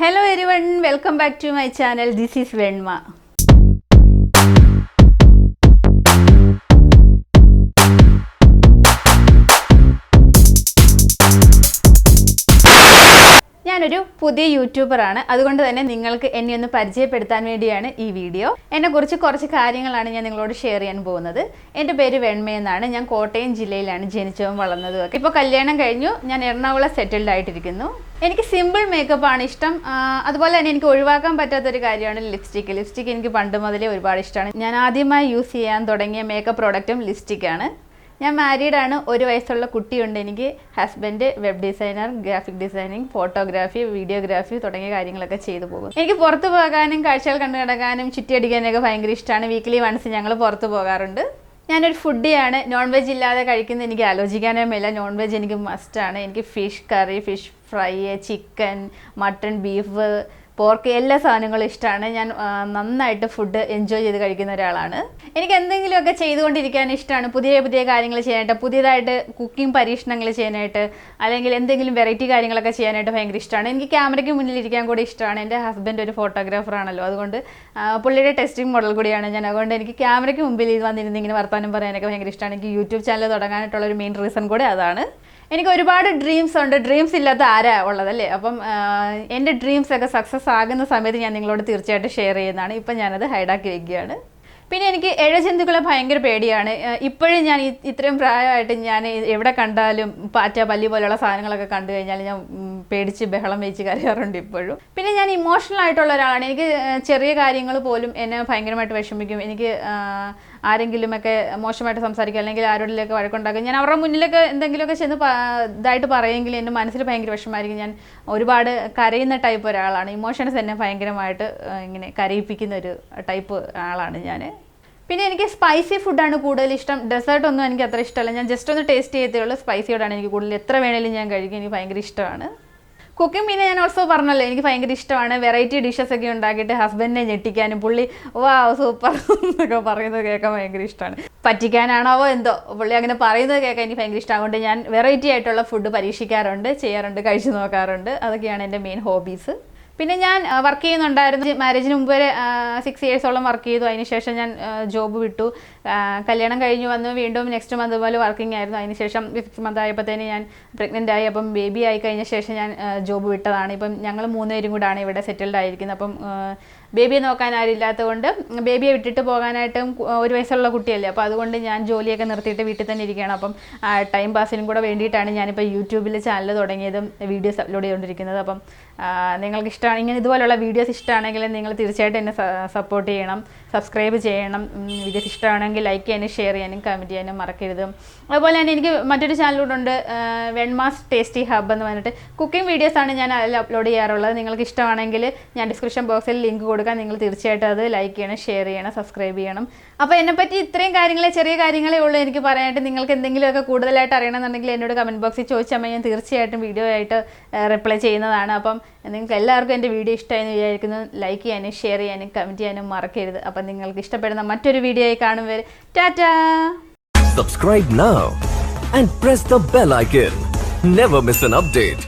Hello everyone, welcome back to my channel. This is Venma. ഞാനൊരു പുതിയ യൂട്യൂബറാണ്. അതുകൊണ്ട് തന്നെ നിങ്ങൾക്ക് എന്നെ ഒന്ന് പരിചയപ്പെടുത്താൻ വേണ്ടിയാണ് ഈ വീഡിയോ. എന്നെക്കുറിച്ച് കുറച്ച് കാര്യങ്ങളാണ് ഞാൻ നിങ്ങളോട് ഷെയർ ചെയ്യാൻ പോകുന്നത്. എൻ്റെ പേര് വെണ്മ എന്നാണ്. ഞാൻ കോട്ടയം ജില്ലയിലാണ് ജനിച്ചതും വളർന്നതും ഒക്കെ. ഇപ്പോൾ കല്യാണം കഴിഞ്ഞു. ഞാൻ എറണാകുളം സെറ്റിൽഡ് ആയിട്ടിരിക്കുന്നു. എനിക്ക് സിമ്പിൾ മേക്കപ്പ് ആണ് ഇഷ്ടം. അതുപോലെ തന്നെ എനിക്ക് ഒഴിവാക്കാൻ പറ്റാത്തൊരു കാര്യമാണ് ലിപ്സ്റ്റിക്ക്. ലിപ്സ്റ്റിക്ക് എനിക്ക് പണ്ട് മുതലേ ഒരുപാട് ഇഷ്ടമാണ്. ഞാൻ ആദ്യമായി യൂസ് ചെയ്യാൻ തുടങ്ങിയ മേക്കപ്പ് പ്രോഡക്റ്റും ലിപ്സ്റ്റിക്കാണ്. ഞാൻ മാരീഡാണ്. 1 വയസ്സുള്ള കുട്ടിയുണ്ട് എനിക്ക്. Husband web designer, graphic designing, photography, videography തുടങ്ങിയ കാര്യങ്ങളൊക്കെ ചെയ്തു പോകും. എനിക്ക് പുറത്ത് പോകാനും കാഴ്ചകൾ കണ്ടു കിടക്കാനും ചുറ്റിയടിക്കാനൊക്കെ ഭയങ്കര ഇഷ്ടമാണ്. വീക്കിലി വൺസ് ഞങ്ങൾ പുറത്ത് പോകാറുണ്ട്. ഞാനൊരു ഫുഡിയാണ്. നോൺ വെജ് ഇല്ലാതെ കഴിക്കുന്നത് എനിക്ക് ആലോചിക്കാനേ മേല. നോൺ വെജ് എനിക്ക് മസ്റ്റാണ്. എനിക്ക് fish curry, fish fry, chicken, mutton, beef, pork എല്ലാ സാധനങ്ങളും ഇഷ്ടമാണ്. ഞാൻ നന്നായിട്ട് ഫുഡ് എൻജോയ് ചെയ്ത് കഴിക്കുന്ന ഒരാളാണ്. എനിക്ക് എന്തെങ്കിലുമൊക്കെ ചെയ്തുകൊണ്ടിരിക്കാൻ ഇഷ്ടമാണ്. പുതിയ പുതിയ കാര്യങ്ങൾ ചെയ്യാനായിട്ട്, പുതിയതായിട്ട് കുക്കിംഗ് പരീക്ഷണങ്ങൾ ചെയ്യാനായിട്ട്, അല്ലെങ്കിൽ എന്തെങ്കിലും വെറൈറ്റി കാര്യങ്ങളൊക്കെ ചെയ്യാനായിട്ട് ഭയങ്കര ഇഷ്ടമാണ്. എനിക്ക് ക്യാമറയ്ക്ക് മുന്നിലിരിക്കാൻ കൂടി ഇഷ്ടമാണ്. എൻ്റെ ഹസ്ബൻഡ് ഒരു ഫോട്ടോഗ്രാഫറാണല്ലോ, അതുകൊണ്ട് പുള്ളിയുടെ ടെസ്റ്റിംഗ് മോഡൽ കൂടിയാണ് ഞാൻ. അതുകൊണ്ട് എനിക്ക് ക്യാമറയ്ക്ക് മുമ്പിൽ വന്നിരുന്ന് ഇങ്ങനെ വർത്താനം പറയാനൊക്കെ ഭയങ്കര ഇഷ്ടമാണ്. എനിക്ക് യൂട്യൂബ് ചാനൽ തുടങ്ങാനായിട്ടുള്ളൊരു മെയിൻ റീസൺ കൂടെ അതാണ്. എനിക്ക് ഒരുപാട് ഡ്രീംസ് ഉണ്ട്. ഡ്രീംസ് ഇല്ലാത്ത ആരാ ഉള്ളതല്ലേ? അപ്പം എൻ്റെ ഡ്രീംസൊക്കെ സക്സസ് ആകുന്ന സമയത്ത് ഞാൻ നിങ്ങളോട് തീർച്ചയായിട്ടും ഷെയർ ചെയ്യുന്നതാണ്. ഇപ്പം ഞാനത് ഹൈഡാക്കി വയ്ക്കുകയാണ്. പിന്നെ എനിക്ക് ഇഴജന്തുക്കളെ ഭയങ്കര പേടിയാണ്. ഇപ്പോഴും ഞാൻ ഇത്രയും പ്രായമായിട്ട് ഞാൻ എവിടെ കണ്ടാലും പാറ്റ, പല്ലി പോലെയുള്ള സാധനങ്ങളൊക്കെ കണ്ടു കഴിഞ്ഞാൽ ഞാൻ പേടിച്ച് ബഹളം വെച്ച് കരയാറുണ്ട് ഇപ്പോഴും. പിന്നെ ഞാൻ ഇമോഷണൽ ആയിട്ടുള്ള ഒരാളാണ്. എനിക്ക് ചെറിയ കാര്യങ്ങൾ പോലും എന്നെ ഭയങ്കരമായിട്ട് വിഷമിക്കും. എനിക്ക് ആരെങ്കിലുമൊക്കെ മോശമായിട്ട് സംസാരിക്കുക, അല്ലെങ്കിൽ ആരോടിലൊക്കെ വഴക്കുണ്ടാക്കും, ഞാൻ അവരുടെ മുന്നിലൊക്കെ എന്തെങ്കിലുമൊക്കെ ചെന്ന് ഇതായിട്ട് പറയുമെങ്കിൽ എൻ്റെ മനസ്സിൽ ഭയങ്കര വിഷമമായിരിക്കും. ഞാൻ ഒരുപാട് കരയുന്ന ടൈപ്പ് ഒരാളാണ്. ഇമോഷൻസ് എന്നെ ഭയങ്കരമായിട്ട് ഇങ്ങനെ കരയിപ്പിക്കുന്ന ഒരു ടൈപ്പ് ആളാണ് ഞാൻ. പിന്നെ എനിക്ക് സ്പൈസി ഫുഡാണ് കൂടുതൽ ഇഷ്ടം. ഡെസേർട്ടൊന്നും എനിക്ക് അത്ര ഇഷ്ടമല്ല. ഞാൻ ജസ്റ്റ് ഒന്ന് ടേസ്റ്റ് ചെയ്തേ ഉള്ളൂ. സ്പൈസിയോടാണ് എനിക്ക് കൂടുതൽ. എത്ര വേണേലും ഞാൻ കഴിക്കും. എനിക്ക് ഭയങ്കര ഇഷ്ടമാണ് കുക്കിംഗ്. പിന്നെ ഞാൻ ഓൾസോ പറഞ്ഞല്ലോ, എനിക്ക് ഭയങ്കര ഇഷ്ടമാണ് വെറൈറ്റി ഡിഷസ് ഒക്കെ ഉണ്ടാക്കിയിട്ട് ഹസ്ബൻഡിനെ ഞെട്ടിക്കാനും, പുള്ളി വാ സൂപ്പർ എന്നൊക്കെ പറയുന്നത് കേൾക്കാൻ ഭയങ്കര ഇഷ്ടമാണ്. പറ്റിക്കാനാണോ എന്തോ പുള്ളി അങ്ങനെ പറയുന്നത് കേൾക്കാൻ എനിക്ക് ഭയങ്കര ഇഷ്ടം. അതുകൊണ്ട് ഞാൻ വെറൈറ്റി ആയിട്ടുള്ള ഫുഡ് പരീക്ഷിക്കാറുണ്ട്, ചെയ്യാറുണ്ട്, കഴിച്ചു നോക്കാറുണ്ട്. അതൊക്കെയാണ് എൻ്റെ മെയിൻ ഹോബീസ്. പിന്നെ ഞാൻ വർക്ക് ചെയ്യുന്നുണ്ടായിരുന്നു. മാരേജിന് മുമ്പ് വരെ 6 ഇയേഴ്സോളം വർക്ക് ചെയ്തു. അതിനുശേഷം ഞാൻ ജോബ് വിട്ടു. കല്യാണം കഴിഞ്ഞ് വന്നു. വീണ്ടും നെക്സ്റ്റ് മന്ത് പോലെ വർക്കിംഗ് ആയിരുന്നു. അതിനുശേഷം 6 മന്ത് ആയപ്പോഴത്തേന് ഞാൻ പ്രഗ്നൻ്റ് ആയി. അപ്പം ബേബി ആയി കഴിഞ്ഞ ശേഷം ഞാൻ ജോബ് വിട്ടതാണ്. ഇപ്പം ഞങ്ങൾ 3 പേരും കൂടാണ് ഇവിടെ സെറ്റിൽഡ് ആയിരിക്കുന്നത്. അപ്പം ബേബിയെ നോക്കാൻ ആരില്ലാത്തതുകൊണ്ട് ബേബിയെ വിട്ടിട്ട് പോകാനായിട്ടും 1 വയസ്സുള്ള കുട്ടിയല്ലേ, അപ്പോൾ അതുകൊണ്ട് ഞാൻ ജോലിയൊക്കെ നിർത്തിയിട്ട് വീട്ടിൽ തന്നെ ഇരിക്കുകയാണ്. അപ്പം ടൈം പാസിനും കൂടെ വേണ്ടിയിട്ടാണ് ഞാനിപ്പോൾ യൂട്യൂബിൽ ചാനൽ തുടങ്ങിയതും വീഡിയോസ് അപ്ലോഡ് ചെയ്തുകൊണ്ടിരിക്കുന്നത്. അപ്പം നിങ്ങൾക്ക് ഇഷ്ടമാണ് ഇങ്ങനെ ഇതുപോലുള്ള വീഡിയോസ് ഇഷ്ടമാണെങ്കിൽ നിങ്ങൾ തീർച്ചയായിട്ടും എന്നെ സപ്പോർട്ട് ചെയ്യണം, സബ്സ്ക്രൈബ് ചെയ്യണം. വീഡിയോസ് ഇഷ്ടമാണെങ്കിൽ ലൈക്ക് ചെയ്യാനും ഷെയർ ചെയ്യാനും കമൻറ്റ് ചെയ്യാനും മറക്കരുത്. അതുപോലെ തന്നെ എനിക്ക് മറ്റൊരു ചാനലൂടെ വെൺമാസ് ടേസ്റ്റി ഹബ് എന്ന് പറഞ്ഞിട്ട് കുക്കിംഗ് വീഡിയോസാണ് ഞാൻ അതിൽ അപ്ലോഡ് ചെയ്യാറുള്ളത്. നിങ്ങൾക്ക് ഇഷ്ടമാണെങ്കിൽ ഞാൻ ഡിസ്ക്രിപ്ഷൻ ബോക്സിൽ ലിങ്ക് കൊടുക്കാം. നിങ്ങൾ തീർച്ചയായിട്ടും അത് ലൈക്ക് ചെയ്യണം, ഷെയർ ചെയ്യണം, സബ്സ്ക്രൈബ് ചെയ്യണം. അപ്പോൾ എന്നെപ്പറ്റി ഇത്രയും കാര്യങ്ങളെ, ചെറിയ കാര്യങ്ങളേ ഉള്ളൂ എനിക്ക് പറയാനായിട്ട്. നിങ്ങൾക്ക് എന്തെങ്കിലുമൊക്കെ കൂടുതലായിട്ട് അറിയണമെന്നുണ്ടെങ്കിൽ എന്നോട് കമൻറ്റ് ബോക്സിൽ ചോദിച്ചാൽ ഞാൻ തീർച്ചയായിട്ടും വീഡിയോ ആയിട്ട് റിപ്ലൈ ചെയ്യുന്നതാണ്. അപ്പം നിങ്ങൾക്ക് എല്ലാവർക്കും എൻ്റെ വീഡിയോ ഇഷ്ടമായെന്ന് വിചാരിക്കുന്നു. ലൈക്ക് ചെയ്യാനും ഷെയർ ചെയ്യാനും കമൻറ്റ് ചെയ്യാനും മറക്കരുത്. അപ്പം നിങ്ങൾക്ക് ഇഷ്ടപ്പെടുന്ന മറ്റൊരു വീഡിയോ ആയി കാണും വരെ Tata. Subscribe now and press the bell icon. Never miss an update.